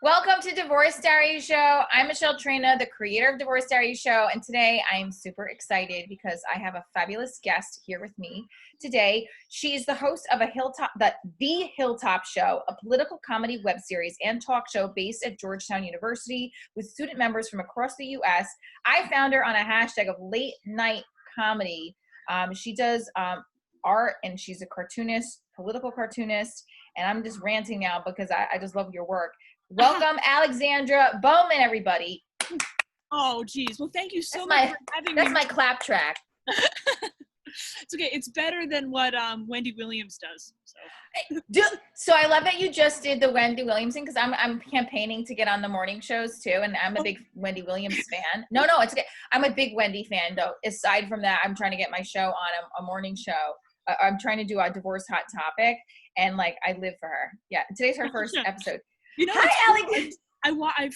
Welcome to Divorce Diary Show. I'm Michelle Trina, the creator of Divorce Diary Show, and today I am super excited because I have a fabulous guest here with me today. She's the host of the Hilltop Show, a political comedy web series and talk show based at Georgetown University with student members from across the U.S. I found her on a hashtag of late night comedy. She does art, and she's a cartoonist, political cartoonist, and I'm just ranting now because I just love your work. Welcome, Alexandra Bowman, everybody. Oh, geez. Well, thank you so much for having me. That's my clap track. It's okay. It's better than what Wendy Williams does. So I love that you just did the Wendy Williams thing because I'm campaigning to get on the morning shows too, and I'm a big Wendy Williams fan. No, it's okay. I'm a big Wendy fan though. Aside from that, I'm trying to get my show on a morning show. I'm trying to do a divorce hot topic, and like I live for her. Yeah, today's her first episode. You know, hi, Alex.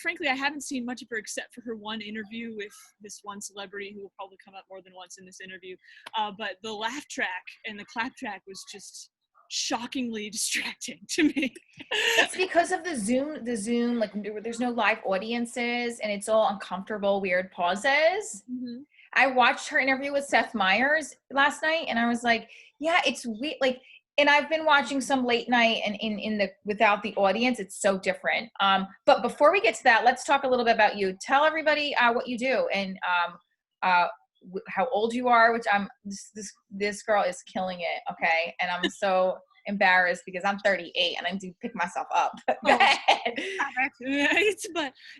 Frankly, I haven't seen much of her except for her one interview with this one celebrity who will probably come up more than once in this interview. But the laugh track and the clap track was just shockingly distracting to me. It's because of the Zoom, like there's no live audiences and it's all uncomfortable, weird pauses. Mm-hmm. I watched her interview with Seth Meyers last night and I was like, yeah, it's weird. Like, and I've been watching some late night and in the without the audience, it's so different. But before we get to that, let's talk a little bit about you. Tell everybody what you do and how old you are, which this girl is killing it. Okay. And I'm so embarrassed because I'm 38 and I do pick myself up. But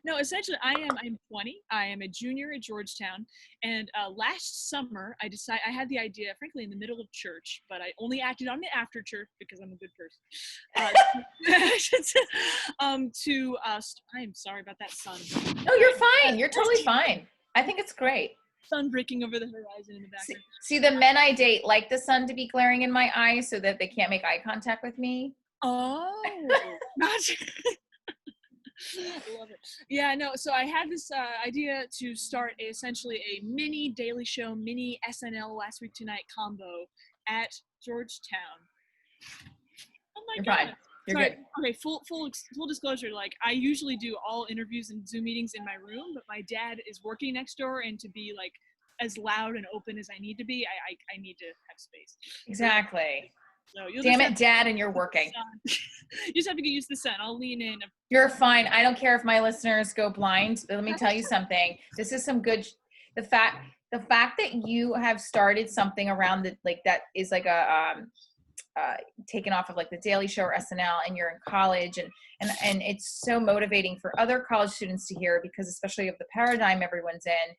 no, essentially I'm 20. I am a junior at Georgetown, and last summer I had the idea, frankly, in the middle of church, but I only acted on it after church because I'm a good person. I am sorry about that sun. No, you're fine. You're totally fine. I think it's great. Sun breaking over the horizon in the background. See, the men I date like the sun to be glaring in my eyes so that they can't make eye contact with me. Oh, gotcha. I love it. Yeah, no, so I had this idea to start essentially a mini Daily Show, mini SNL Last Week Tonight combo at Georgetown. Oh my God. Fine. You're Sorry. Good. Okay, full disclosure, like I usually do all interviews and Zoom meetings in my room, but my dad is working next door, and to be like as loud and open as I need to be, I need to have space. Exactly. So damn it, Dad, and you're working. You just have to get used to the sun. I'll lean in. You're fine. I don't care if my listeners go blind. Let me tell you something. This is some good. The fact that you have started something around that is like a taken off of like the Daily Show or SNL, and you're in college, and it's so motivating for other college students to hear, because especially of the paradigm everyone's in,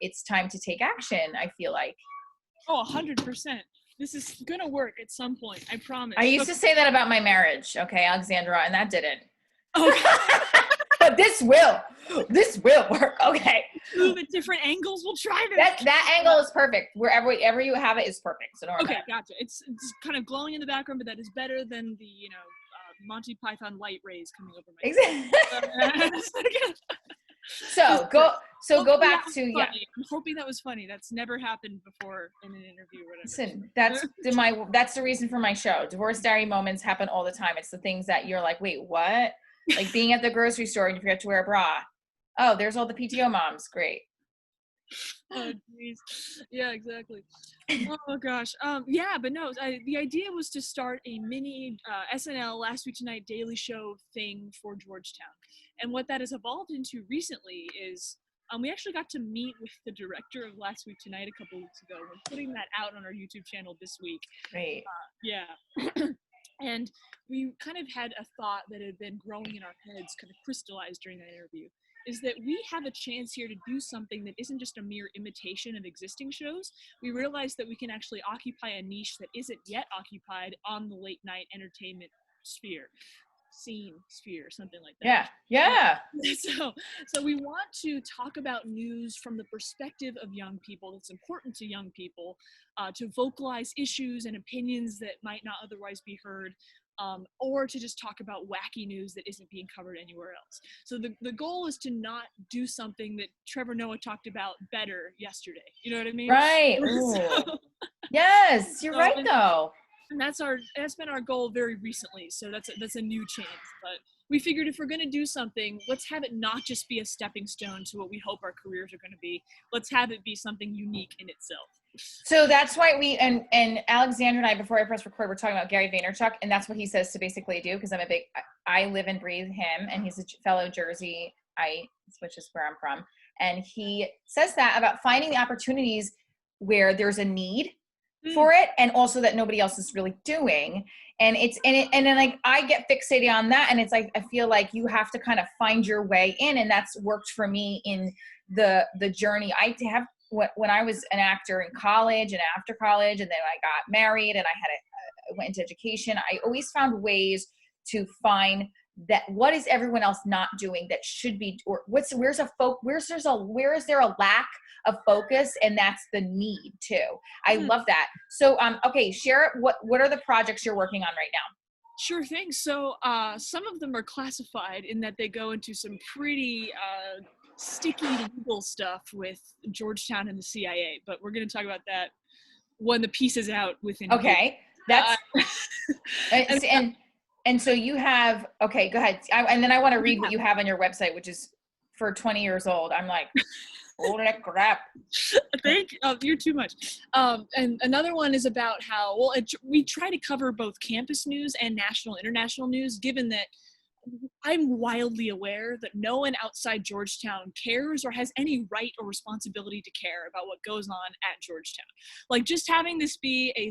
it's time to take action, I feel like. Oh, 100%. This is gonna work at some point, I promise. I used to say that about my marriage, okay, Alexandra, and that didn't. Okay. But this will work. Okay. Move at different angles. We'll try this. That angle is perfect. Wherever you have it is perfect. So don't worry. Okay, gotcha. It's kind of glowing in the background, but that is better than the Monty Python light rays coming over my Exactly. So go back to I'm hoping that was funny. That's never happened before in an interview or whatever. Listen, that's the reason for my show. Divorce Diary moments happen all the time. It's the things that you're like, wait, what? Like being at the grocery store and you forget to wear a bra. Oh, there's all the PTO moms. Great. Oh, jeez. Yeah, exactly. Oh, gosh. Yeah, but no, the idea was to start a mini SNL Last Week Tonight Daily Show thing for Georgetown. And what that has evolved into recently is we actually got to meet with the director of Last Week Tonight a couple weeks ago. We're putting that out on our YouTube channel this week. Great. Yeah. And we kind of had a thought that had been growing in our heads, kind of crystallized during that interview, is that we have a chance here to do something that isn't just a mere imitation of existing shows. We realize that we can actually occupy a niche that isn't yet occupied on the late night entertainment sphere, something like that. Yeah. So we want to talk about news from the perspective of young people that's important to young people, to vocalize issues and opinions that might not otherwise be heard, or to just talk about wacky news that isn't being covered anywhere else. So the goal is to not do something that Trevor Noah talked about better yesterday. You know what I mean? Right. Yes, you're right though. And that's been our goal very recently. So that's a new change. But we figured if we're going to do something, let's have it not just be a stepping stone to what we hope our careers are going to be. Let's have it be something unique in itself. So that's why and Alexandra and I, before I press record, we're talking about Gary Vaynerchuk, and that's what he says to basically do, because I live and breathe him, and he's a fellow Jersey, which is where I'm from. And he says that about finding the opportunities where there's a need for it, and also that nobody else is really doing. And then like I get fixated on that, and it's like I feel like you have to kind of find your way in, and that's worked for me in the journey. I have when I was an actor in college and after college, and then I got married and I went into education. I always found ways to find that what is everyone else not doing that should be, or where is there a lack of focus, and that's the need too. I love that. So okay, share what are the projects you're working on right now? Sure thing. So some of them are classified in that they go into some pretty sticky legal stuff with Georgetown and the CIA, but we're going to talk about that when the piece is out within. Okay, that's and so you have, okay, go ahead. And then I want to read what you have on your website, which is for 20 years old. I'm like, holy crap. You're too much. And another one is about how, we try to cover both campus news and national, international news, given that I'm wildly aware that no one outside Georgetown cares or has any right or responsibility to care about what goes on at Georgetown. Like, just having this be a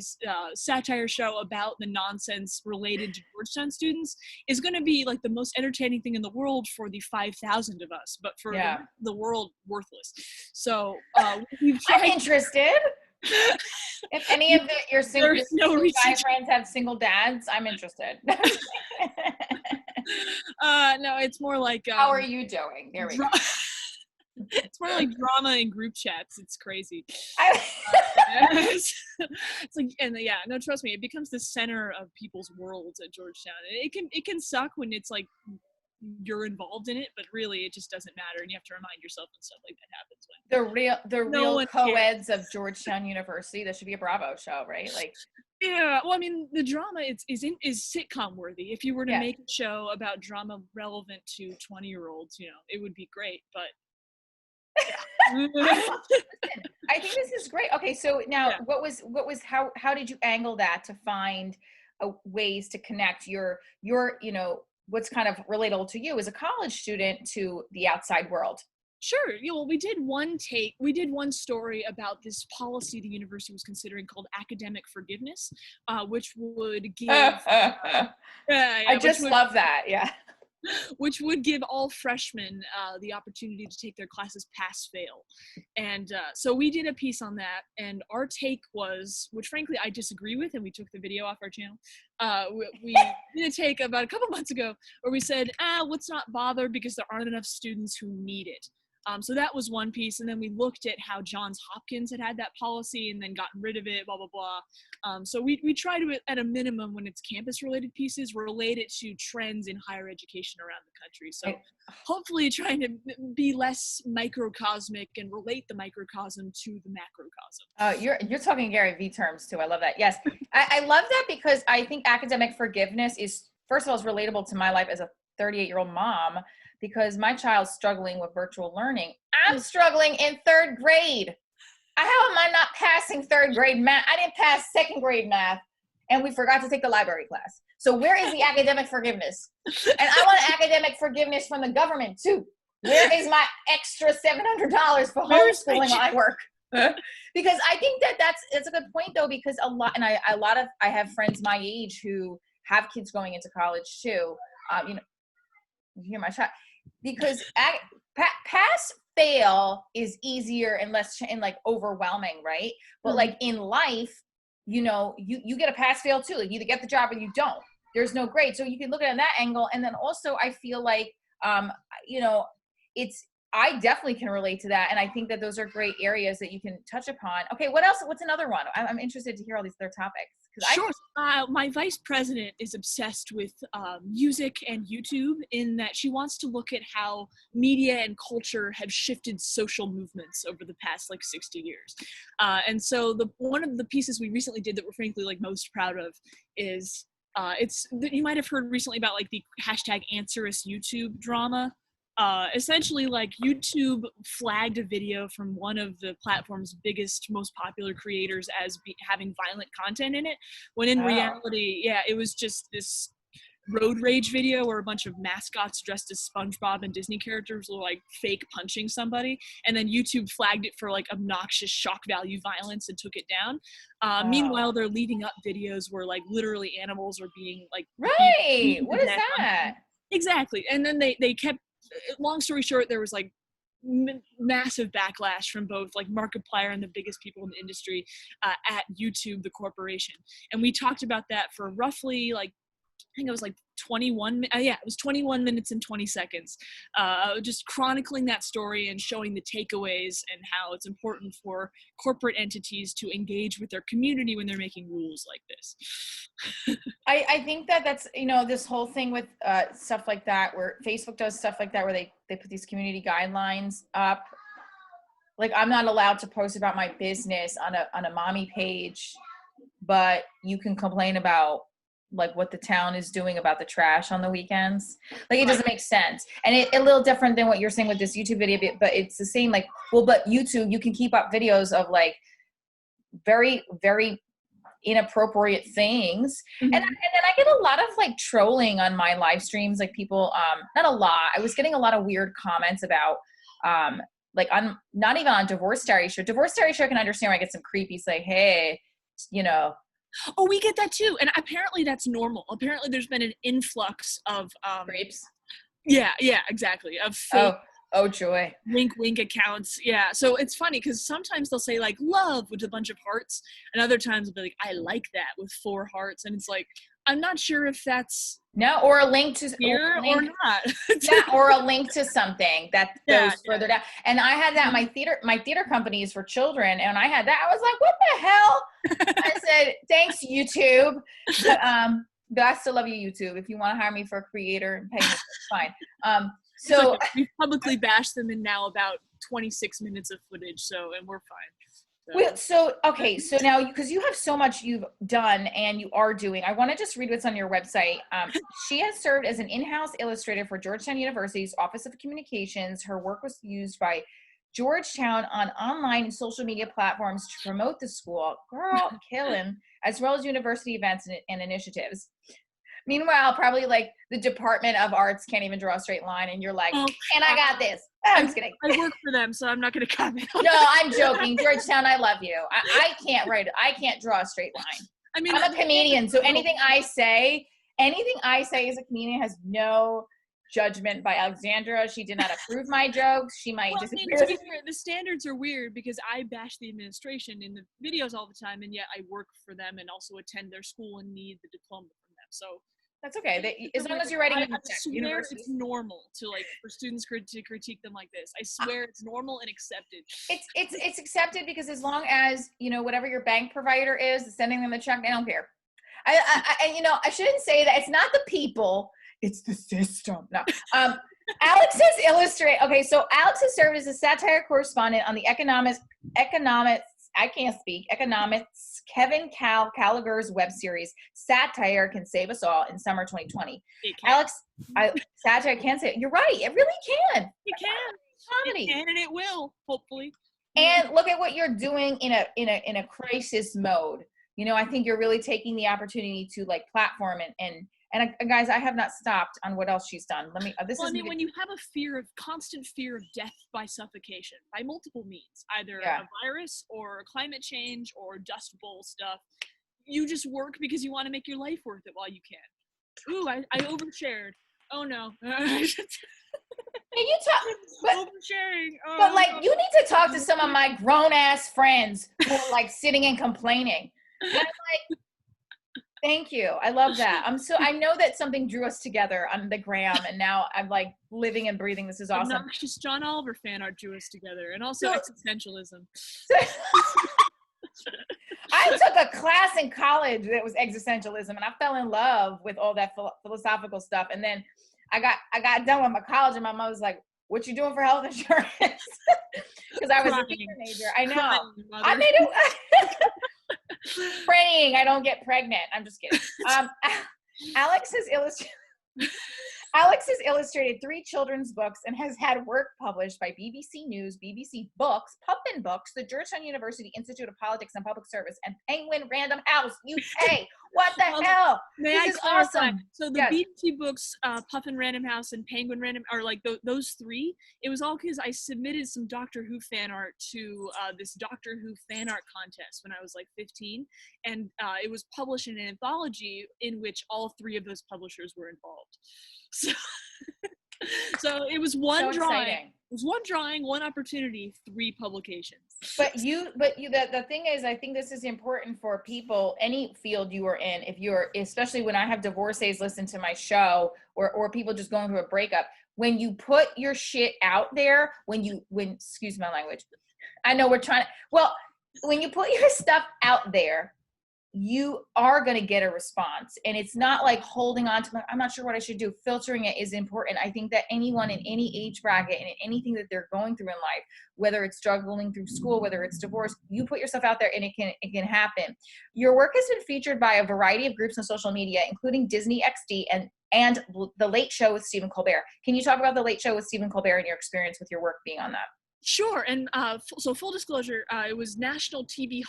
satire show about the nonsense related to Georgetown students is going to be like the most entertaining thing in the world for the 5,000 of us, but for the world, worthless. So I'm interested. If any of your single guy friends have single dads, I'm interested. No, it's more like how are you doing? There we go. It's more like drama in group chats. It's crazy. It's like, and no, trust me, it becomes the center of people's worlds at Georgetown. It can suck when it's like you're involved in it, but really it just doesn't matter, and you have to remind yourself when stuff like that happens. The real co-eds of Georgetown University. That should be a Bravo show, right? Like, yeah, well, I mean, the drama is sitcom worthy. If you were to make a show about drama relevant to 20-year-olds, it would be great. But I think this is great. Okay, so now how did you angle that to find ways to connect your what's kind of relatable to you as a college student to the outside world? Sure. Well, we did one story about this policy the university was considering called academic forgiveness, which would give. I just love that. Yeah. Which would give all freshmen the opportunity to take their classes pass-fail. And so we did a piece on that, and our take was, which frankly I disagree with, and we took the video off our channel, we did a take about a couple months ago where we said, let's not bother because there aren't enough students who need it. So that was one piece, and then we looked at how Johns Hopkins had that policy and then gotten rid of it, blah, blah, blah. So we try to, at a minimum, when it's campus-related pieces, relate it to trends in higher education around the country. So hopefully trying to be less microcosmic and relate the microcosm to the macrocosm. You're talking Gary V terms, too. I love that. Yes. I love that because I think academic forgiveness is, first of all, is relatable to my life as a 38-year-old mom, because my child's struggling with virtual learning. I'm struggling in third grade. How am I not passing third grade math? I didn't pass second grade math, and we forgot to take the library class. So where is the academic forgiveness? And I want academic forgiveness from the government too. Where is my extra $700 for homeschooling while I work? Because I think it's a good point though, because I have friends my age who have kids going into college too. You hear my shot. Because pass fail is easier and less and like overwhelming, right? But like in life, you get a pass fail too. Like you either get the job or you don't. There's no grade. So you can look at it on that angle. And then also I feel like I definitely can relate to that. And I think that those are great areas that you can touch upon. Okay, what else? What's another one? I'm interested to hear all these other topics. Sure. My vice president is obsessed with music and YouTube, in that she wants to look at how media and culture have shifted social movements over the past 60 years. And so one of the pieces we recently did that we're frankly most proud of is you might have heard recently about the hashtag Answer Us YouTube drama. Essentially, YouTube flagged a video from one of the platform's biggest, most popular creators as having violent content in it, when in reality, it was just this road rage video where a bunch of mascots dressed as SpongeBob and Disney characters were fake punching somebody, and then YouTube flagged it for obnoxious shock value violence and took it down. Meanwhile, their leading up videos were literally animals were being right. What is that? Exactly. And then they kept. Long story short, there was massive backlash from both Markiplier and the biggest people in the industry at YouTube, the corporation. And we talked about that for roughly I think it was 21 it was 21 minutes and 20 seconds, just chronicling that story and showing the takeaways and how it's important for corporate entities to engage with their community when they're making rules like this. I think that's this whole thing with stuff like that, where Facebook does stuff like that, where they put these community guidelines up. I'm not allowed to post about my business on a mommy page, but you can complain about what the town is doing about the trash on the weekends. It doesn't make sense. And it a little different than what you're saying with this YouTube video, but it's the same. But YouTube, you can keep up videos of very, very inappropriate things. Mm-hmm. And then I get a lot of trolling on my live streams. People, not a lot. I was getting a lot of weird comments about, I'm not even on Divorce Diary Show. Divorce Diary Show, I can understand where I get some creepy, hey, Oh, we get that too. And apparently that's normal. Apparently there's been an influx of creeps. Yeah, exactly. Of fake oh joy. Wink accounts. Yeah. So it's funny because sometimes they'll say love with a bunch of hearts, and other times they'll be I like that with 4 hearts. And it's I'm not sure if that's or a link to here or not. Or a link to something that goes further down. And I had that my theater company is for children, and I had that. I was what the hell? I said, thanks, YouTube. But I still love you, YouTube. If you want to hire me for a creator and pay me, it's fine. So we've publicly bashed them in now about 26 minutes of footage, and we're fine. So now, because you have so much you've done and you are doing, I want to just read what's on your website. She has served as an in-house illustrator for Georgetown University's Office of Communications. Her work was used by Georgetown on online and social media platforms to promote the school. Girl, killing, as well as university events and initiatives. Meanwhile, probably the Department of Arts can't even draw a straight line, and you're and I got this. I'm just kidding. I work for them, so I'm not going to comment. No, I'm joking. Georgetown, I love you. I can't draw a straight line. I mean, I'm a comedian, so anything I say as a comedian has no judgment by Alexandra. She did not approve my jokes. She might disagree. To be fair, the standards are weird because I bash the administration in the videos all the time, and yet I work for them and also attend their school and need the diploma from them. So that's okay. As long as you're writing in the text. I swear it's normal to for students to critique them like this. I swear it's normal and accepted. It's accepted because as long as whatever your bank provider is sending them a check, they don't care. I shouldn't say that. It's not the people. It's the system. No. Alex has illustrated. Okay, so Alex has served as a satire correspondent on the economics. I can't speak. Economics. Kevin Gallagher's web series Satire Can Save Us All in summer 2020. Alex, satire can save. You're right. It really can. It can. Comedy. It can and it will. Hopefully. And look at what you're doing in a crisis mode. I think you're really taking the opportunity to platform and guys, I have not stopped on what else she's done. When you have a constant fear of death by suffocation, by multiple means, either a virus or climate change or Dust Bowl stuff, you just work because you want to make your life worth it while you can. Ooh, I overshared. Oh no. Can you talk? Oversharing. But you need to talk to some of my grown ass friends who are sitting and complaining. And I'm thank you. I love that. I know that something drew us together on the gram, and now I'm living and breathing. This is awesome. Obnoxious John Oliver fan art drew us together, and also existentialism. I took a class in college that was existentialism, and I fell in love with all that philosophical stuff. And then I got done with my college, and my mom was like, "What you doing for health insurance?" Because I was a theater major. I know. I made it. Praying I don't get pregnant. I'm just kidding. Alex has illustrated 3 children's books and has had work published by BBC News, BBC Books, Puffin Books, the Georgetown University Institute of Politics and Public Service, and Penguin Random House, UK. What the hell? This is awesome. So the BBC Books, Puffin Random House, and Penguin Random are like those 3. It was all because I submitted some Doctor Who fan art to this Doctor Who fan art contest when I was like 15, and it was published in an anthology in which all 3 of those publishers were involved. So it was one drawing. Exciting. It was one drawing, one opportunity, 3 publications. But the thing is, I think this is important for people, any field you are in, if you're, especially when I have divorcees listen to my show, or people just going through a breakup, when you put your shit out there, excuse my language, I know when you put your stuff out there, you are going to get a response. And it's not like holding on to, I'm not sure what I should do. Filtering it is important. I think that anyone in any age bracket and anything that they're going through in life, whether it's struggling through school, whether it's divorce, you put yourself out there and it can happen. Your work has been featured by a variety of groups on social media, including Disney XD and The Late Show with Stephen Colbert. Can you talk about The Late Show with Stephen Colbert and your experience with your work being on that? Sure, and so full disclosure, it was National TV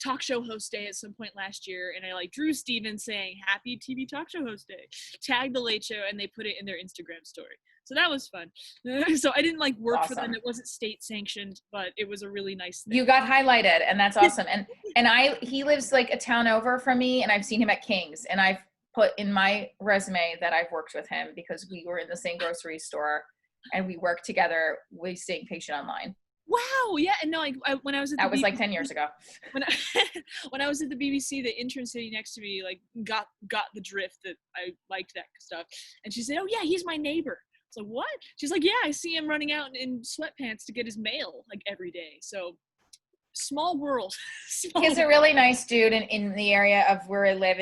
Talk Show Host Day at some point last year, and I drew Steven saying "Happy TV Talk Show Host Day," tagged The Late Show, and they put it in their Instagram story. So that was fun. So I didn't work for them; it wasn't state sanctioned, but it was a really nice thing. You got highlighted, and that's awesome. And he lives like a town over from me, and I've seen him at King's, and I've put in my resume that I've worked with him because we were in the same grocery store. And we worked together with Staying Patient Online. Wow, yeah, and no, when I was at that was like 10 years ago. When I was at the BBC, the intern sitting next to me got the drift that I liked that stuff, and she said, "Oh yeah, he's my neighbor." So what? She's like, "Yeah, I see him running out in sweatpants to get his mail every day." So small world. He's a really nice dude in the area of where I live.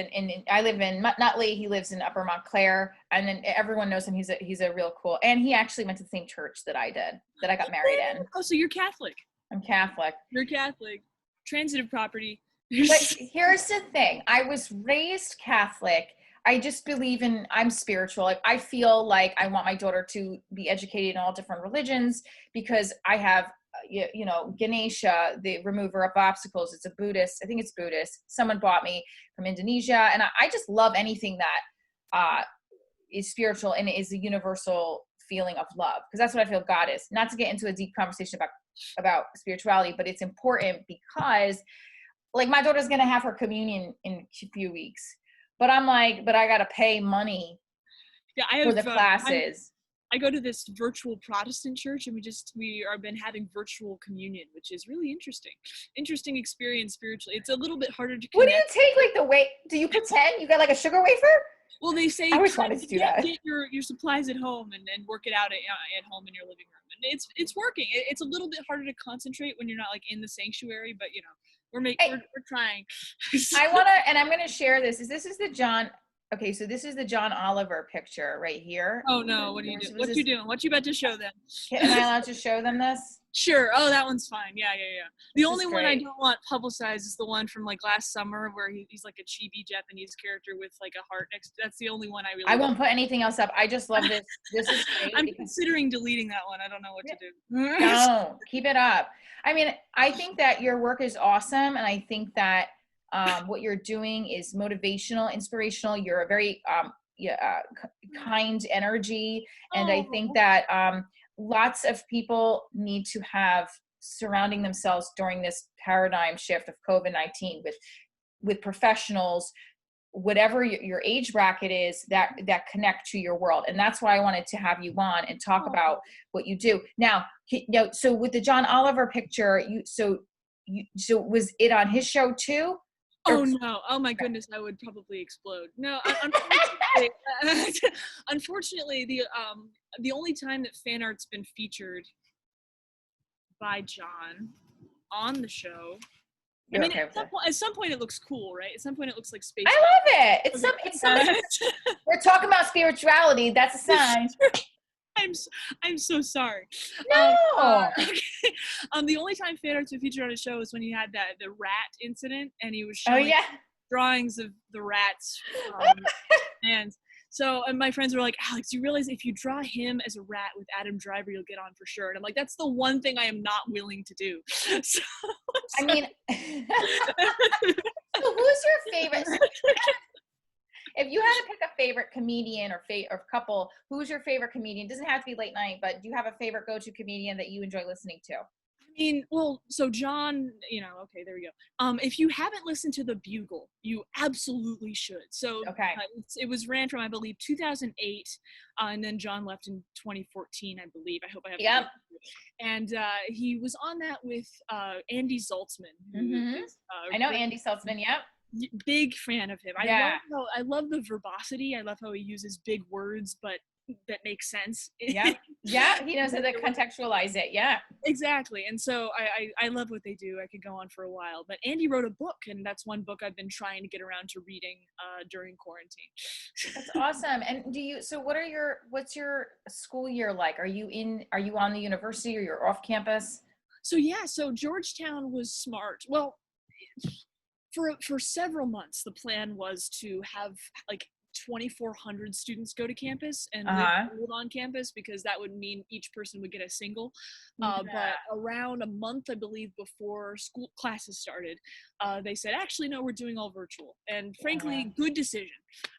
I live in Nutley. He lives in Upper Montclair, and then everyone knows him. He's a real cool. And he actually went to the same church that I got married in. Oh, so you're Catholic? I'm Catholic. You're Catholic. Transitive property. But here's the thing: I was raised Catholic. I just believe I'm spiritual. I feel like I want my daughter to be educated in all different religions because I have. Ganesha, the remover of obstacles. It's a Buddhist. I think it's Buddhist. Someone bought me from Indonesia. And I just love anything that is spiritual and is a universal feeling of love. Because that's what I feel God is. Not to get into a deep conversation about spirituality, but it's important because my daughter's going to have her communion in a few weeks. But I'm like, I got to pay money for the classes. I go to this virtual Protestant church, and we are been having virtual communion, which is really interesting experience spiritually. It's a little bit harder to connect. What do you take? Do you pretend you got a sugar wafer? Well, they say I always wanted to do that. Get your supplies at home and work it out at home in your living room, and it's working. It's a little bit harder to concentrate when you're not in the sanctuary, but we're trying. I'm gonna share this. This is the John. Okay, so this is the John Oliver picture right here. Oh no, what are you doing? What you doing? What you about to show them? Am I allowed to show them this? Sure. Oh, that one's fine. Yeah. The only one I don't want publicized is the one from last summer where he's like a chibi Japanese character with a heart next. That's the only one I won't put anything else up. I just love this. This is great. I'm considering deleting that one. I don't know what to do. No, keep it up. I mean, I think that your work is awesome, and I think that what you're doing is motivational, inspirational. You're a very kind energy, and I think that lots of people need to have surrounding themselves during this paradigm shift of COVID-19 with professionals, whatever your age bracket is, that connect to your world. And that's why I wanted to have you on and talk about what you do. Now, so with the John Oliver picture, so was it on his show too? Oh no! Oh my goodness! I would probably explode. No, unfortunately, the only time that fan art's been featured by John on the show You're mean, okay with it. at some point it looks cool, right? At some point it looks like space. I love it. It's something. We're talking about spirituality. That's a sign. I'm so sorry. No. Okay. The only time fan arts were featured on a show was when he had the rat incident, and he was showing drawings of the rats. And so, and my friends were like, Alex, you realize if you draw him as a rat with Adam Driver, you'll get on for sure. And I'm like, that's the one thing I am not willing to do. So, I mean, so who's your favorite? If you had to pick a favorite comedian or couple, who's your favorite comedian? It doesn't have to be late night, but do you have a favorite go-to comedian that you enjoy listening to? I mean, well, so John, okay, there we go. If you haven't listened to The Bugle, you absolutely should. So it was ran from, I believe, 2008, and then John left in 2014, I believe. I hope I have. Yep. And he was on that with Andy Zaltzman. Who is, I know Andy Zaltzman. Yep. Big fan of him. I love the verbosity. I love how he uses big words, but that makes sense. Yeah, he knows how to contextualize it. Yeah, exactly. And so I love what they do. I could go on for a while, but Andy wrote a book, and that's one book I've been trying to get around to reading during quarantine. That's awesome. And what's your school year like? Are you on the university, or you're off campus? So Georgetown was smart. Well, for several months, the plan was to have like 2,400 students go to campus and live on campus, because that would mean each person would get a single. But around a month, I believe, before school classes started, they said, actually, no, we're doing all virtual. And frankly, good decision.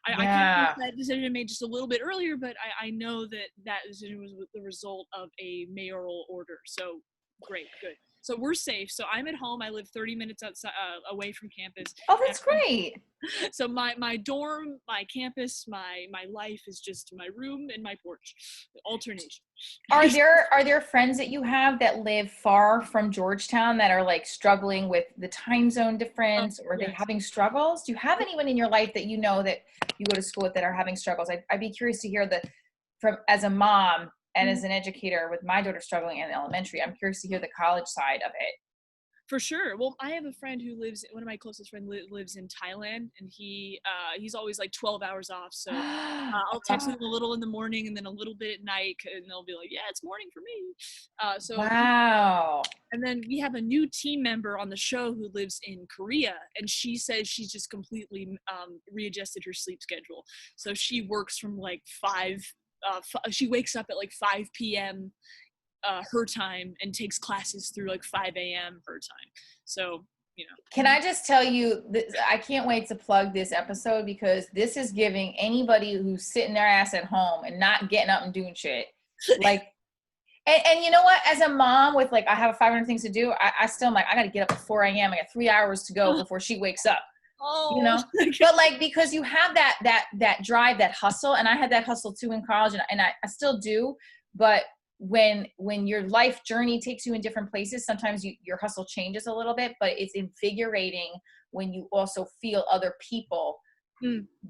I kind of wish that decision made just a little bit earlier, but I know that decision was the result of a mayoral order. So great, good. So we're safe. So I'm at home. I live 30 minutes outside, away from campus. Oh, that's great. So my dorm, my campus, my life is just my room and my porch. Alternation. Are there friends that you have that live far from Georgetown that are like struggling with the time zone difference, or they're having struggles? Do you have anyone in your life that you know that you go to school with that are having struggles? I'd be curious to hear as a mom and as an educator with my daughter struggling in elementary, I'm curious to hear the college side of it. For sure. Well, I have a friend who one of my closest friends lives in Thailand, and he's always like 12 hours off. So I'll text him a little in the morning and then a little bit at night, and they'll be like, yeah, it's morning for me. Wow. And then we have a new team member on the show who lives in Korea, and she says she's just completely readjusted her sleep schedule. So she works from like 5, she wakes up at like 5 p.m. Her time and takes classes through like 5 a.m. her time. So, Can I just tell you, I can't wait to plug this episode, because this is giving anybody who's sitting their ass at home and not getting up and doing shit. Like, and you know what? As a mom with I have 500 things to do, I still am like, I got to get up at 4 a.m. I got 3 hours to go before she wakes up. Oh. But because you have that drive, that hustle, and I had that hustle too in college, and I still do, but when your life journey takes you in different places, sometimes your hustle changes a little bit, but it's invigorating when you also feel other people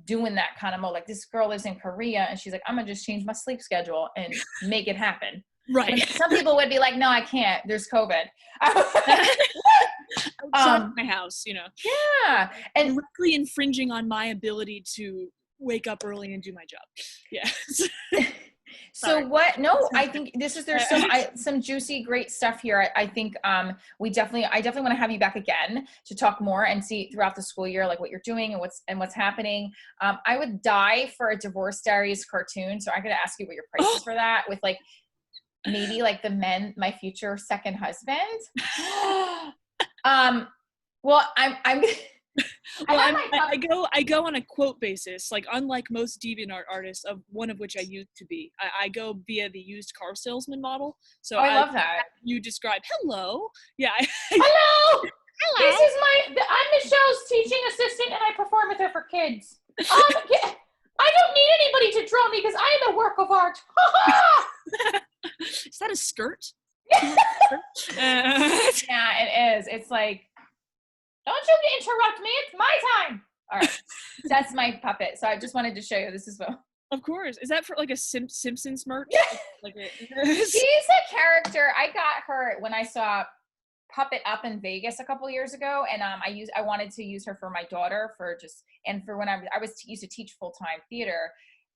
doing that kind of mode. Like, this girl lives in Korea, and she's like, I'm gonna just change my sleep schedule and make it happen. Right. But some people would be like, no, I can't. There's COVID. Outside my house, Yeah. And directly infringing on my ability to wake up early and do my job. Yeah. So what? No, I think there's some juicy, great stuff here. I think I definitely want to have you back again to talk more and see throughout the school year, like what you're doing and what's happening. I would die for a Divorce Diaries cartoon. So I gotta ask you what your price is for that, with maybe my future second husband. Well, I'm I go on a quote basis, unlike most DeviantArt artists, of one of which I used to be. I go via the used car salesman model. So I love that. You describe hello. Yeah. Hello. This is I'm Michelle's teaching assistant, and I perform with her for kids. I don't need anybody to draw me because I am a work of art. Is that a skirt? Yeah, it is. It's like, don't you interrupt me. It's my time. All right. That's my puppet. So I just wanted to show you. This is what. Of course. Is that for a Simpsons merch? Yeah. She's a character. I got her when I saw puppet up in Vegas a couple years ago, and I wanted to use her for my daughter and for when I used to teach full-time theater,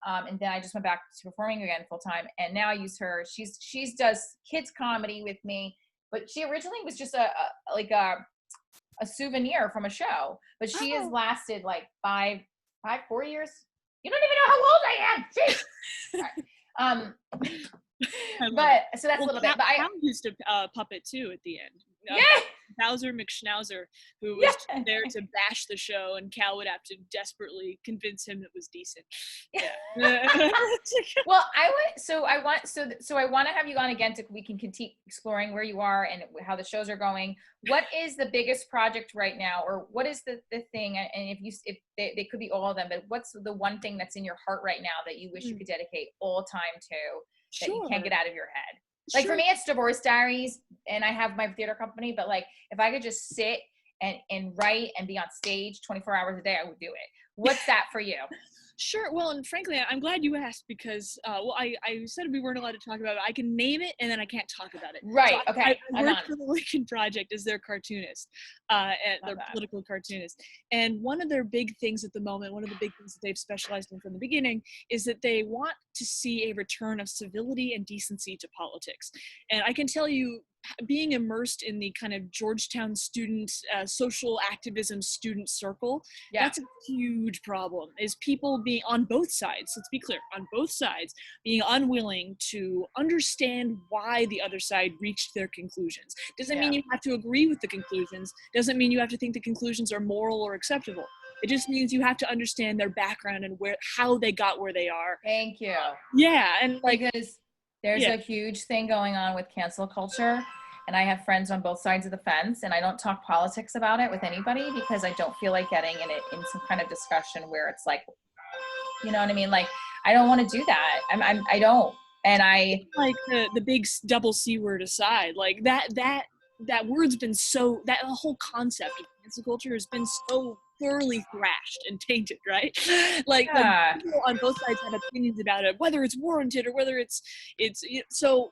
and then I just went back to performing again full-time, and now I use her. She's does kids comedy with me, but she originally was just a souvenir from a show, but she has lasted like 4 years. You don't even know how old I am. Jeez. But so that's a little bit. But I used to puppet too at the end. Yeah. Bowser McSchnauzer, who was there to bash the show, and Cal would have to desperately convince him it was decent. Yeah. Well, I want to have you on again we can continue exploring where you are and how the shows are going. What is the biggest project right now, or what is the thing? And if they could be all of them, but what's the one thing that's in your heart right now that you wish you could dedicate all time to, that you can't get out of your head? Like for me, it's Divorce Diaries, and I have my theater company, but like if I could just sit and write and be on stage 24 hours a day, I would do it. What's that for you? Sure. Well, and frankly, I'm glad you asked because, I said we weren't allowed to talk about it. I can name it and then I can't talk about it. Right. So okay. I work for the Lincoln Project as their cartoonist, and their political cartoonist. And one of their big things at the moment, one of the big things that they've specialized in from the beginning, is that they want to see a return of civility and decency to politics. And I can tell you, being immersed in the kind of Georgetown student social activism student circle, that's a huge problem, is people being on both sides, let's be clear, on both sides, being unwilling to understand why the other side reached their conclusions. Doesn't mean you have to agree with the conclusions, doesn't mean you have to think the conclusions are moral or acceptable. It just means you have to understand their background and how they got where they are. Thank you. And like, because there's a huge thing going on with cancel culture, and I have friends on both sides of the fence, and I don't talk politics about it with anybody because I don't feel like getting in some kind of discussion where it's like, you know what I mean? Like, I don't want to do that. I don't. And I like the big double C word aside, like that word's been that whole concept of cancel culture has been so thoroughly thrashed and tainted, right? Like people on both sides have opinions about it, whether it's warranted or whether it's so.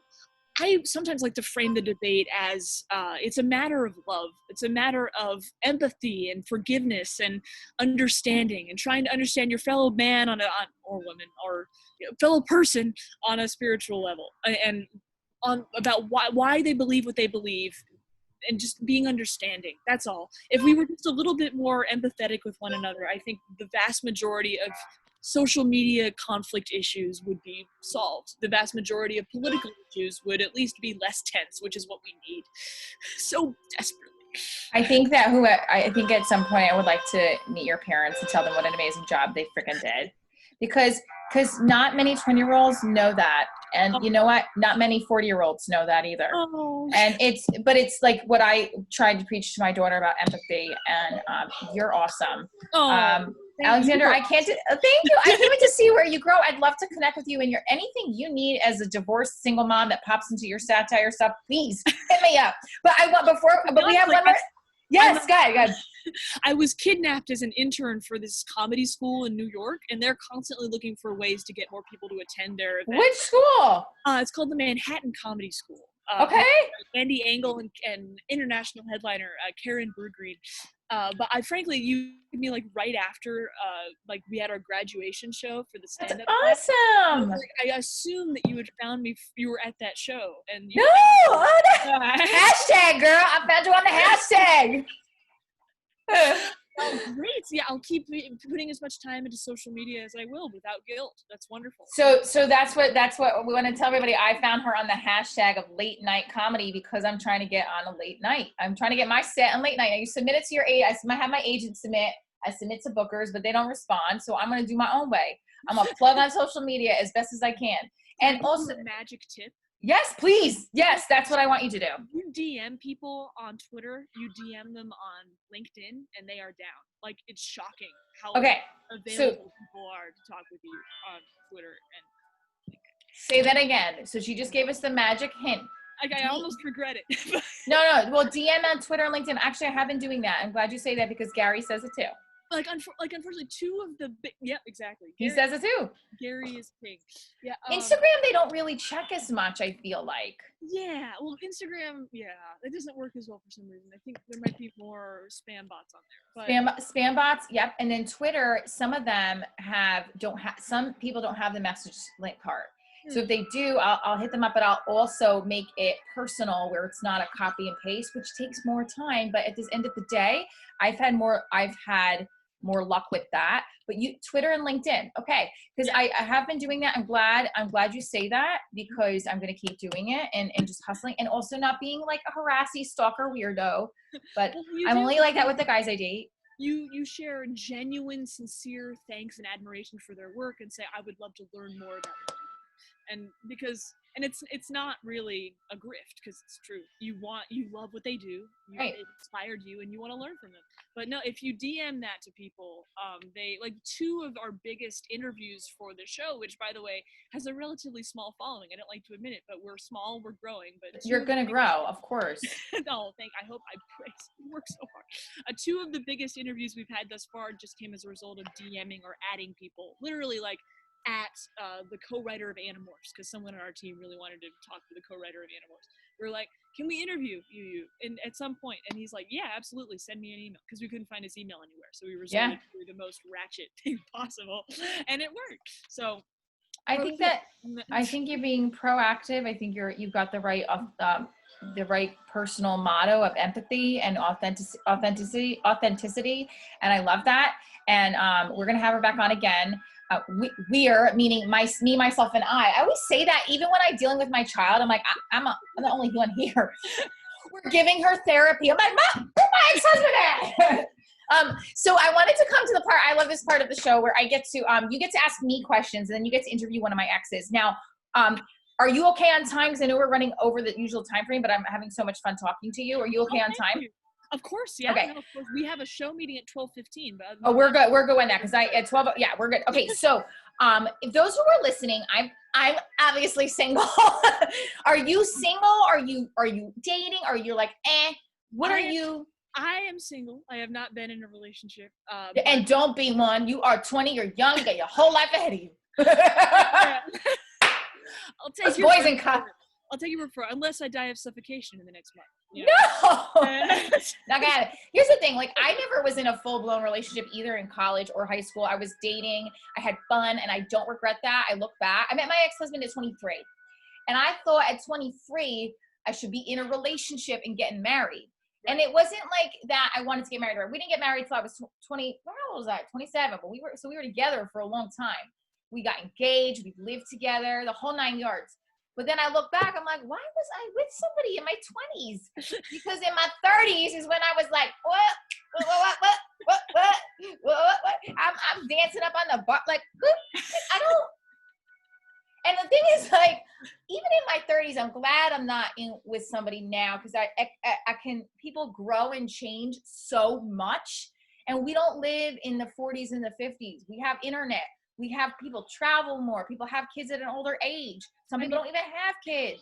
I sometimes like to frame the debate as it's a matter of love. It's a matter of empathy and forgiveness and understanding, and trying to understand your fellow man or woman or fellow person on a spiritual level, and about why they believe what they believe, and just being understanding. That's all. If we were just a little bit more empathetic with one another, I think the vast majority of social media conflict issues would be solved. The vast majority of political issues would at least be less tense, which is what we need so desperately. I think at some point I would like to meet your parents and tell them what an amazing job they freaking did. Because not many 20-year-olds know that. And you know what? Not many 40-year-olds know that either. And it's like what I tried to preach to my daughter about empathy, and you're awesome. Alexandra, I can't thank you. I can't wait to see where you grow. I'd love to connect with you, and anything you need as a divorced single mom that pops into your satire stuff, please hit me up. But we have one more. Yes, go ahead. I was kidnapped as an intern for this comedy school in New York, and they're constantly looking for ways to get more people to attend their event. Which school? It's called the Manhattan Comedy School. Okay. Andy Engel and international headliner Karen Bergreen. But frankly, you gave me like right after we had our graduation show for the stand-up. That's awesome. I assumed that you had found me. You were at that show, and hashtag girl, I found you on the hashtag. Oh, great. Yeah, I'll keep putting as much time into social media as I will without guilt. That's wonderful. So that's what we want to tell everybody. I found her on the hashtag of late night comedy because I'm trying to get on a late night. I'm trying to get my set on late night. Now you submit it to your agent. I have my agent submit. I submit to bookers, but they don't respond. So I'm going to do my own way. I'm going to plug on social media as best as I can. And also a magic tip. Yes, please. Yes, that's what I want you to do. You DM people on Twitter, you DM them on LinkedIn, and they are down. Like, it's shocking how available people are to talk with you on Twitter and LinkedIn. Say that again. So she just gave us the magic hint. I almost regret it. No. Well, DM on Twitter and LinkedIn. Actually, I have been doing that. I'm glad you say that because Gary says it too. unfortunately, two of the big, yeah, exactly. He says it too. Gary is king. Yeah. Instagram, they don't really check as much, I feel like. Yeah, well, Instagram, yeah, it doesn't work as well for some reason. I think there might be more spam bots on there. But Spam bots, yep. And then Twitter, some of them some people don't have the message link part. So if they do, I'll hit them up, but I'll also make it personal where it's not a copy and paste, which takes more time. But at the end of the day, I've had more luck with that. But Twitter and LinkedIn, okay? Because I have been doing that. I'm glad you say that, because I'm gonna keep doing it and just hustling, and also not being like a harassy stalker weirdo. But well, I'm only like that with the guys I date. You share genuine, sincere thanks and admiration for their work and say, I would love to learn more about them. And it's not really a grift, because it's true. You love what they do. Right. It inspired you, and you want to learn from them. But no, if you DM that to people, they like two of our biggest interviews for the show, which by the way has a relatively small following. I don't like to admit it, but we're small, we're growing. But you're gonna grow, of course. No, I hope I work so hard. Two of the biggest interviews we've had thus far just came as a result of DMing or adding people, literally like at the co-writer of Animorphs, because someone on our team really wanted to talk to the co-writer of Animorphs. We were like, can we interview you? And at some point, and he's like, yeah, absolutely, send me an email, because we couldn't find his email anywhere. So we resorted to the most ratchet thing possible, and it worked. So I think you're being proactive. I think you've got the right personal motto of empathy and authenticity, and I love that. And we're gonna have her back on again. We're meaning me, myself, and I always say that even when I'm dealing with my child, I'm like, I'm the only one here. We're giving her therapy. I'm like, Mom, where's my ex-husband at? So I wanted to come to the part, I love this part of the show where I get to, you get to ask me questions, and then you get to interview one of my exes. Now, are you okay on time? Because I know we're running over the usual time frame, but I'm having so much fun talking to you. Are you okay on time? Of course, yeah. Okay. No, of course. We have a show meeting at 12:15. But we're good. We're good on that, because at 12. Yeah, we're good. Okay, so if those who are listening, I'm obviously single. Are you single? Are you dating? Are you like What are you? I am single. I have not been in a relationship. And don't be one. You are 20. You're young. You got your whole life ahead of you. I'll take your boys and cops. I'll take your word for it, unless I die of suffocation in the next month. You know? No! Got it. Here's the thing. Like, I never was in a full-blown relationship either in college or high school. I was dating. I had fun, and I don't regret that. I look back. I met my ex-husband at 23. And I thought at 23, I should be in a relationship and getting married. Right. And it wasn't like that I wanted to get married. We didn't get married until I was 20. How old was I? 27. But we were together for a long time. We got engaged. We lived together, the whole 9 yards. But then I look back, I'm like, why was I with somebody in my 20s? Because in my 30s is when I was like, what? I'm dancing up on the bar, like, I don't. And the thing is, like, even in my 30s, I'm glad I'm not with somebody now, because people grow and change so much. And we don't live in the 40s and the 50s. We have internet. We have people travel more. People have kids at an older age. Some people don't even have kids.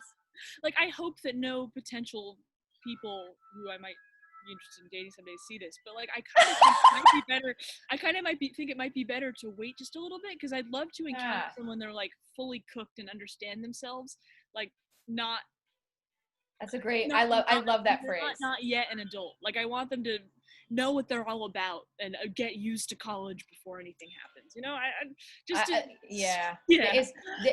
Like, I hope that no potential people who I might be interested in dating someday see this, but like, I kind of think it might be better. I kind of think it might be better to wait just a little bit, because I'd love to encounter someone they're like fully cooked and understand themselves, like not. That's a great. I love that phrase. Not yet an adult. Like, I want them to know what they're all about and get used to college before anything happens. You know, yeah.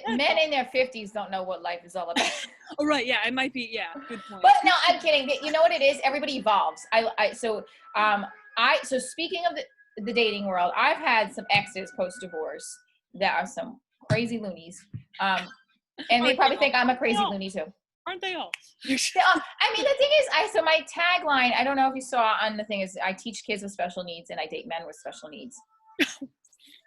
Men in their 50s don't know what life is all about. Oh, right. Yeah, it might be. Yeah, good point. But no, I'm kidding. You know what it is? Everybody evolves. So speaking of the dating world, I've had some exes post-divorce that are some crazy loonies. And they probably think I'm a crazy loony too. Aren't they all? I mean, the thing is, so my tagline, I don't know if you saw on the thing, is I teach kids with special needs and I date men with special needs.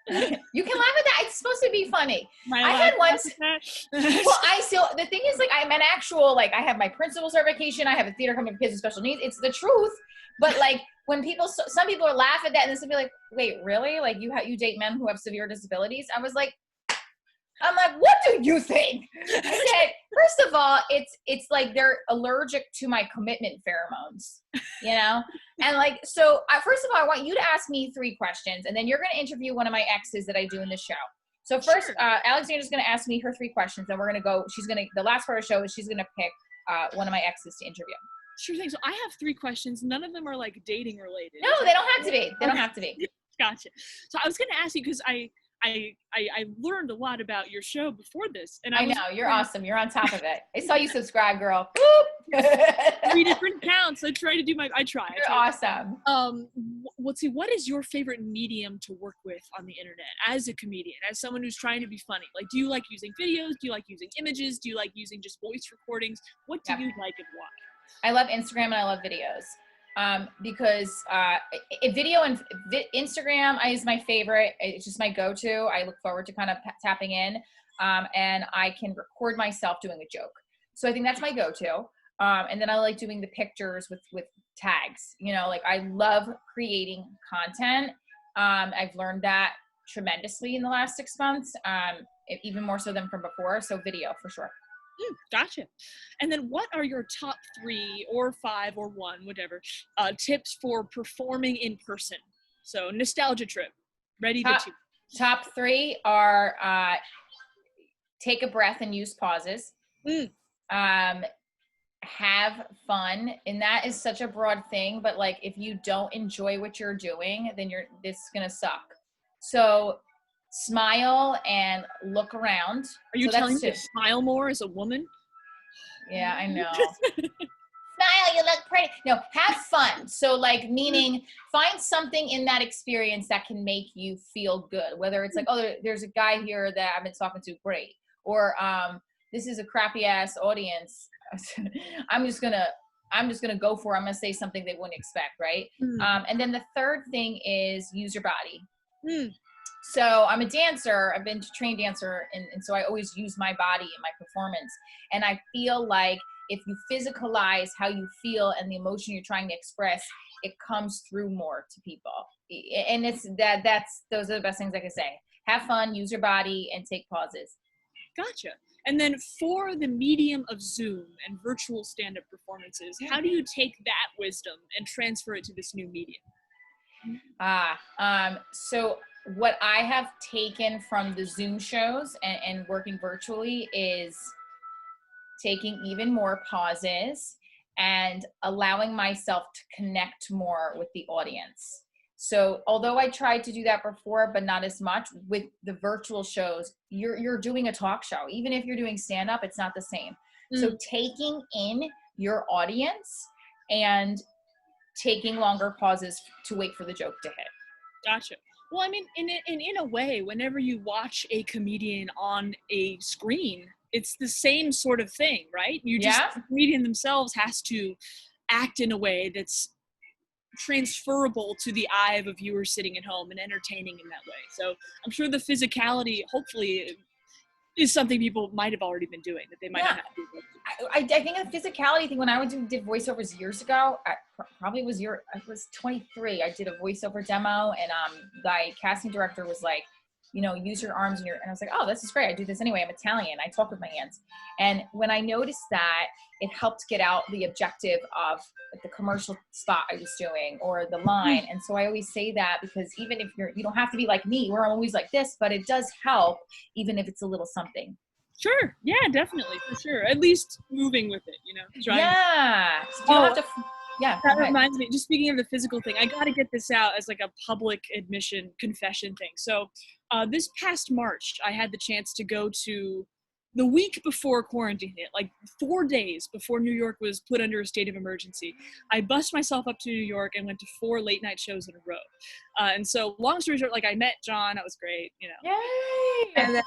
You can laugh at that. It's supposed to be funny. I had once. The thing is, like, I'm an actual, like, I have my principal certification. I have a theater company for kids with special needs. It's the truth. But like, when some people are laugh at that, and then some people are like, wait, really? Like, you date men who have severe disabilities? I'm like, what do you think? I said, first of all, it's like they're allergic to my commitment pheromones, you know? And like, so first of all, I want you to ask me 3 questions, and then you're going to interview one of my exes that I do in the show. So first, Sure. Alexandra's going to ask me her 3 questions, and we're going to go, the last part of the show is she's going to pick one of my exes to interview. Sure thing. So I have 3 questions. None of them are like dating related. No, they don't have to be. They don't have to be. Gotcha. So I was going to ask you, because I learned a lot about your show before this, and I know you're awesome. You're on top of it. I saw you subscribe, girl. 3 different accounts. I try. You're awesome. Let's see. What is your favorite medium to work with on the internet as a comedian, as someone who's trying to be funny? Like, do you like using videos? Do you like using images? Do you like using just voice recordings? What do you like and why? I love Instagram and I love videos. Because video and Instagram is my favorite. It's just my go-to. I look forward to kind of tapping in, and I can record myself doing a joke. So I think that's my go-to. And then I like doing the pictures with tags. You know, like I love creating content. I've learned that tremendously in the last 6 months, even more so than from before. So video for sure. Gotcha. And then what are your top 3 or 5 or 1, whatever, tips for performing in person? So nostalgia trip, ready to choose. Top 3 are take a breath and use pauses. Have fun. And that is such a broad thing, but like if you don't enjoy what you're doing, then this is going to suck. So smile and look around. Are you telling me to smile more as a woman? Yeah, I know. Smile, you look pretty. No, have fun. So like, meaning find something in that experience that can make you feel good. Whether it's like, oh, there's a guy here that I've been talking to, great. Or this is a crappy ass audience. I'm just gonna go for it. I'm gonna say something they wouldn't expect, right? And then the third thing is use your body. So I'm a dancer. I've been a trained dancer, and so I always use my body in my performance. And I feel like if you physicalize how you feel and the emotion you're trying to express, it comes through more to people. And those are the best things I can say. Have fun, use your body, and take pauses. Gotcha. And then for the medium of Zoom and virtual stand-up performances, how do you take that wisdom and transfer it to this new medium? So what I have taken from the Zoom shows and working virtually is taking even more pauses and allowing myself to connect more with the audience. So although I tried to do that before, but not as much with the virtual shows, you're doing a talk show. Even if you're doing stand-up, it's not the same. So taking in your audience and taking longer pauses to wait for the joke to hit. Gotcha. Well, I mean, in a way, whenever you watch a comedian on a screen, it's the same sort of thing, right? The comedian themselves has to act in a way that's transferable to the eye of a viewer sitting at home and entertaining in that way. So I'm sure the physicality, hopefully, is something people might have already been doing that they might not have to do. I think the physicality thing, when I did voiceovers years ago, I was 23. I did a voiceover demo, and the casting director was like, you know, use your arms and I was like, oh, this is great. I do this anyway. I'm Italian. I talk with my hands. And when I noticed that, it helped get out the objective of the commercial spot I was doing or the line. And so I always say that because even if you don't have to be like me, where I'm always like this, but it does help even if it's a little something. Sure. Yeah, definitely. For sure. At least moving with it, you know. Yeah. So you don't have to. Yeah. That reminds me, just speaking of the physical thing, I got to get this out as like a public admission confession thing. So this past March, I had the chance to go to the week before quarantine hit, like 4 days before New York was put under a state of emergency. I bussed myself up to New York and went to 4 late night shows in a row. And so long story short, like I met John, that was great, you know. Yay!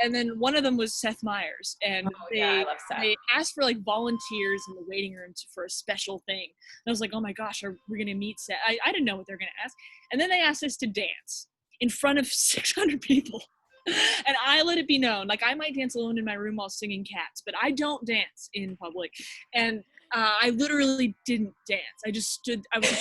And then one of them was Seth Meyers, and I love Seth. they asked for like volunteers in the waiting room for a special thing. And I was like, oh my gosh, are we gonna meet Seth? I didn't know what they were gonna ask. And then they asked us to dance in front of 600 people. And I let it be known, like I might dance alone in my room while singing Cats, but I don't dance in public. And I literally didn't dance. I just stood, I was,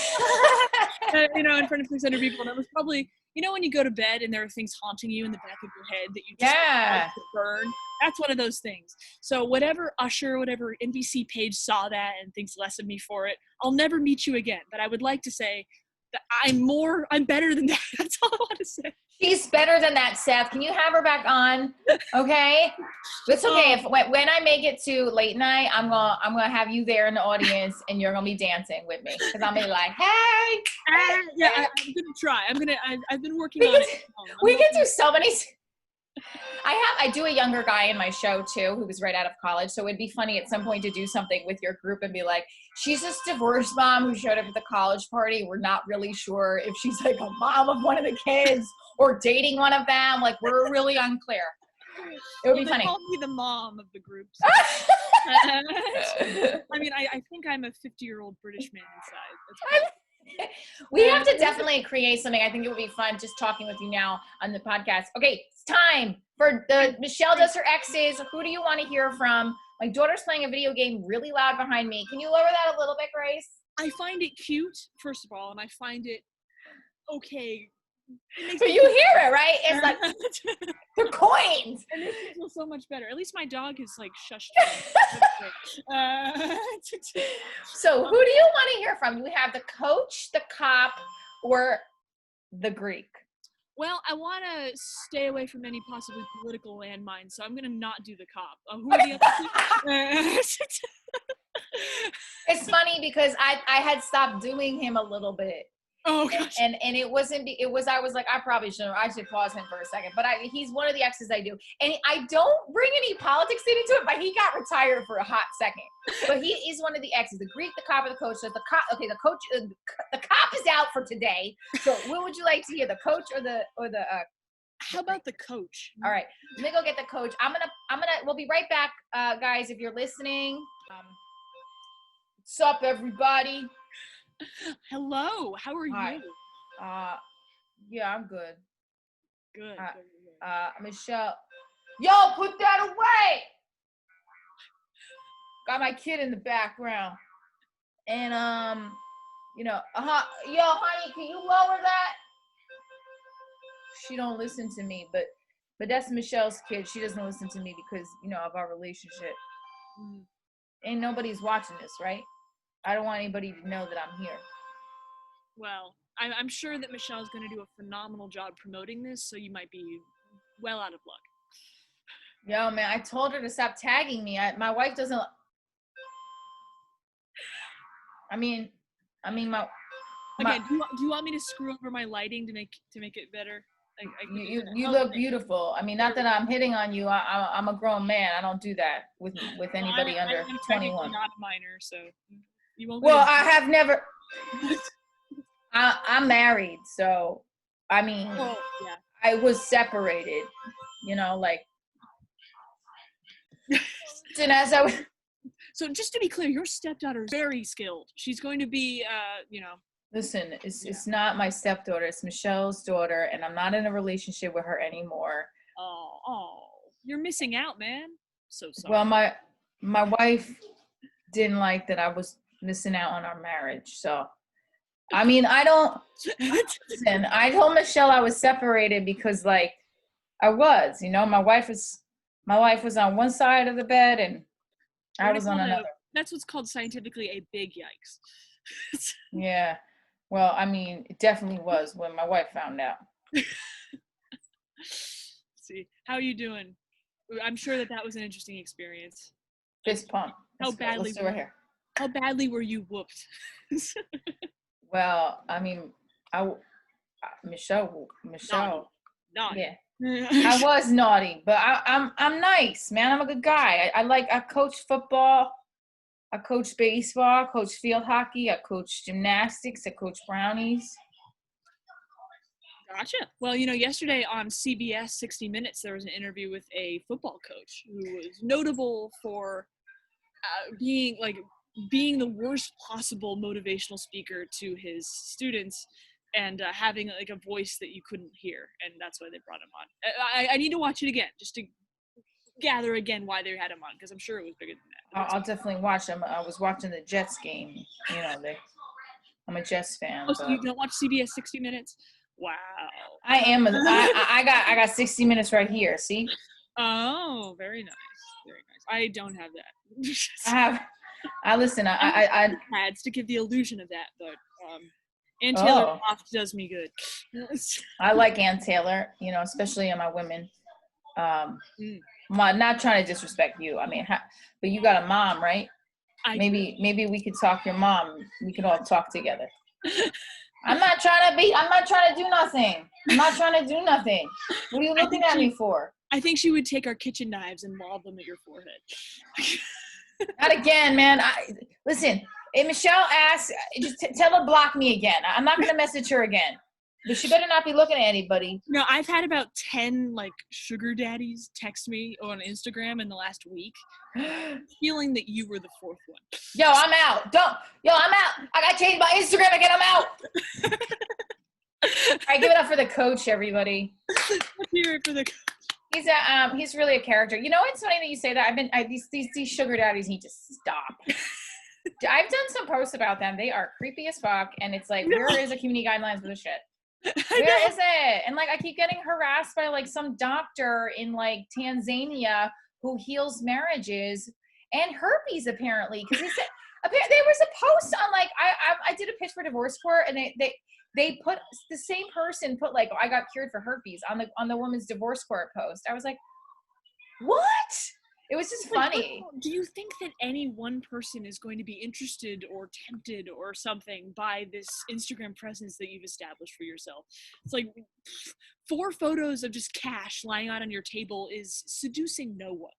you know, in front of 600 people. And I was probably, You know when you go to bed and there are things haunting you in the back of your head that you just like to burn? That's one of those things. So whatever Usher, whatever NBC page saw that and thinks less of me for it, I'll never meet you again. But I would like to say that I'm better than that. That's all I want to say. She's better than that, Seth. Can you have her back on? Okay. It's okay. If when I make it to late night, I'm gonna have you there in the audience, and you're gonna be dancing with me because I'm gonna be like, hey. Yeah, I'm gonna try. I've been working on it. We can do so many. I do a younger guy in my show too, who was right out of college. So it'd be funny at some point to do something with your group and be like, she's this divorced mom who showed up at the college party. We're not really sure if she's like a mom of one of the kids or dating one of them. Like, we're really unclear. It would be funny. They call me the mom of the group. So. I mean, I think I'm a 50-year-old British man inside. We have to definitely create something. I think it would be fun just talking with you now on the podcast. Okay, it's time for Michelle does her exes. Who do you want to hear from? My daughter's playing a video game really loud behind me. Can you lower that a little bit, Grace? I find it cute, first of all, and I find it okay. But you hear it, right? It's like the coins. And this feels so much better. At least my dog is like shushed. So who do you want to hear from? You have the coach, the cop, or the Greek? Well, I want to stay away from any possibly political landmines, so I'm going to not do the cop. Who are the other two? It's funny because I had stopped doing him a little bit. Oh gosh. And it was I was like, I should pause him for a second. But he's one of the exes I do. And I don't bring any politics into it, but he got retired for a hot second. But he is one of the exes, the Greek, the cop, or the coach. So the cop is out for today. So what would you like to hear? The coach or the how about the coach? All right. Let me go get the coach. We'll be right back, guys, if you're listening. What's up, everybody? Hello, how are you? Yeah, I'm good. Good. Michelle, yo, put that away. Got my kid in the background, and yo, honey, can you lower that? She don't listen to me, but that's Michelle's kid. She doesn't listen to me because of our relationship. Ain't nobody's watching this, right? I don't want anybody to know that I'm here. Well, I'm sure that Michelle's going to do a phenomenal job promoting this, so you might be well out of luck. Yo, man, I told her to stop tagging me. My wife doesn't. my. Okay, do you want me to screw over my lighting to make it better? You look beautiful. I mean, not that I'm hitting on you. I'm a grown man. I don't do that with anybody under 21. I'm not a minor, so you won't. Well, I have never. I'm married, so I mean, I was separated. And as I was. So just to be clear, your stepdaughter is very skilled. She's going to be, Listen, it's not my stepdaughter. It's Michelle's daughter, and I'm not in a relationship with her anymore. Oh, you're missing out, man. So sorry. Well, my wife didn't like that I was missing out on our marriage. So, I mean, I don't. Listen, I told Michelle I was separated because, like, I was. My wife was on one side of the bed, and I was on another. That's what's called scientifically a big yikes. Yeah. Well, I mean, it definitely was when my wife found out. See, how are you doing? I'm sure that was an interesting experience. Fist pump. How badly were you whooped? Well, I mean, Michelle. Naughty. Yeah. I was naughty, but I'm nice, man. I'm a good guy. I coach football. I coach baseball, I coach field hockey, I coach gymnastics, I coach brownies. Gotcha. Well, yesterday on CBS 60 Minutes, there was an interview with a football coach who was notable for being the worst possible motivational speaker to his students and having like a voice that you couldn't hear. And that's why they brought him on. I need to watch it again just to gather again why they had him on, because I'm sure it was bigger than that. I'll definitely watch them. I was watching the Jets game. I'm a Jets fan. Oh, so you don't watch CBS 60 Minutes? Wow. I got 60 minutes right here. See? Oh, very nice. Very nice. I don't have that. I pads to give the illusion of that, but Ann Taylor Oh. oft does me good. I like Ann Taylor, especially on my women. I'm not trying to disrespect you. I mean, but you got a mom, right? Maybe we could talk your mom. We could all talk together. I'm not trying to do nothing. I'm not trying to do nothing. What are you looking at me for? I think she would take our kitchen knives and lob them at your forehead. Not again, man. Listen, if Michelle asks, just tell her block me again. I'm not going to message her again. But she better not be looking at anybody. No, I've had about 10 sugar daddies text me on Instagram in the last week, feeling that you were the fourth one. Yo, I'm out. I'm out. I got to change my Instagram again. I'm out. All right, give it up for the coach, everybody. Let's hear it for the coach. He's really a character. It's funny that you say that. These sugar daddies need to stop. I've done some posts about them. They are creepy as fuck, and it's like, where is the community guidelines for this shit? Where is it? And I keep getting harassed by some doctor in Tanzania who heals marriages and herpes apparently, because he said there was a post on I did a pitch for divorce court, and they put the same person put I got cured for herpes on the woman's divorce court post. I was like, what? It was just funny. Do you think that any one person is going to be interested or tempted or something by this Instagram presence that you've established for yourself? It's 4 photos of just cash lying out on your table is seducing no one.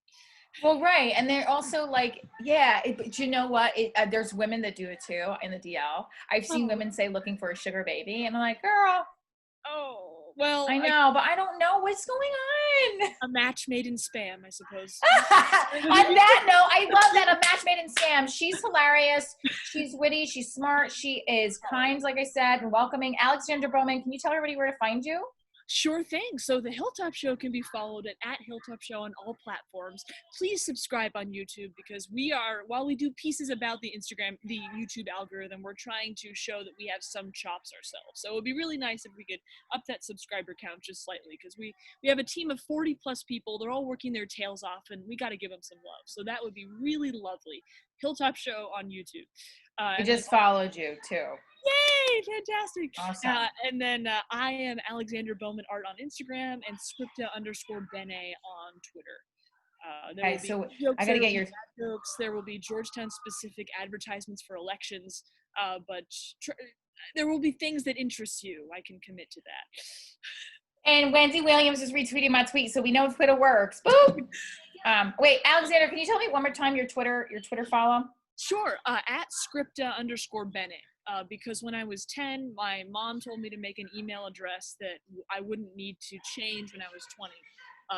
Well, right. And they're also but you know what? There's women that do it too in the DL. I've seen women say looking for a sugar baby, and I'm like, girl. Oh. Well, I know, but I don't know what's going on. A match made in spam, I suppose. On that note, I love that, a match made in spam. She's hilarious. She's witty. She's smart. She is kind, like I said, and welcoming. Alexandra Bowman, can you tell everybody where to find you? Sure thing. So the Hilltop Show can be followed at Hilltop Show on all platforms. Please subscribe on YouTube, because while we do pieces about the YouTube algorithm, we're trying to show that we have some chops ourselves. So it would be really nice if we could up that subscriber count just slightly, because we have a team of 40 plus people. They're all working their tails off, and we got to give them some love. So that would be really lovely. Hilltop Show on YouTube. I just followed you too. Yay! Fantastic. Awesome. And then I am Alexandra Bowman Art on Instagram and Scripta_Bene on Twitter. Okay, so I gotta get your jokes. There will be Georgetown specific advertisements for elections, but there will be things that interest you. I can commit to that. And Wendy Williams is retweeting my tweet, so we know Twitter works. Boom. Wait, Alexander, can you tell me one more time your Twitter follow? Sure. At Scripta_Bene. Because when I was 10, my mom told me to make an email address that I wouldn't need to change when I was 20.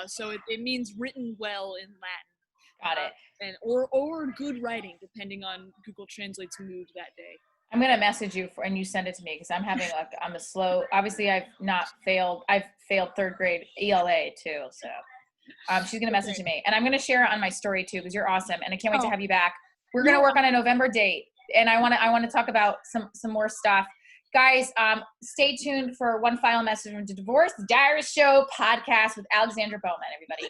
So it means written well in Latin. Got it. And or good writing, depending on Google Translate's mood that day. I'm gonna message you and you send it to me, because I'm having I'm a slow. Obviously, I've failed 3rd grade ELA too. So she's gonna message me, and I'm gonna share it on my story too, because you're awesome, and I can't wait to have you back. We're gonna work on a November date, and I want to talk about some more stuff. Guys, stay tuned for one final message from the Divorce Diaries Show podcast with Alexandra Bowman, everybody.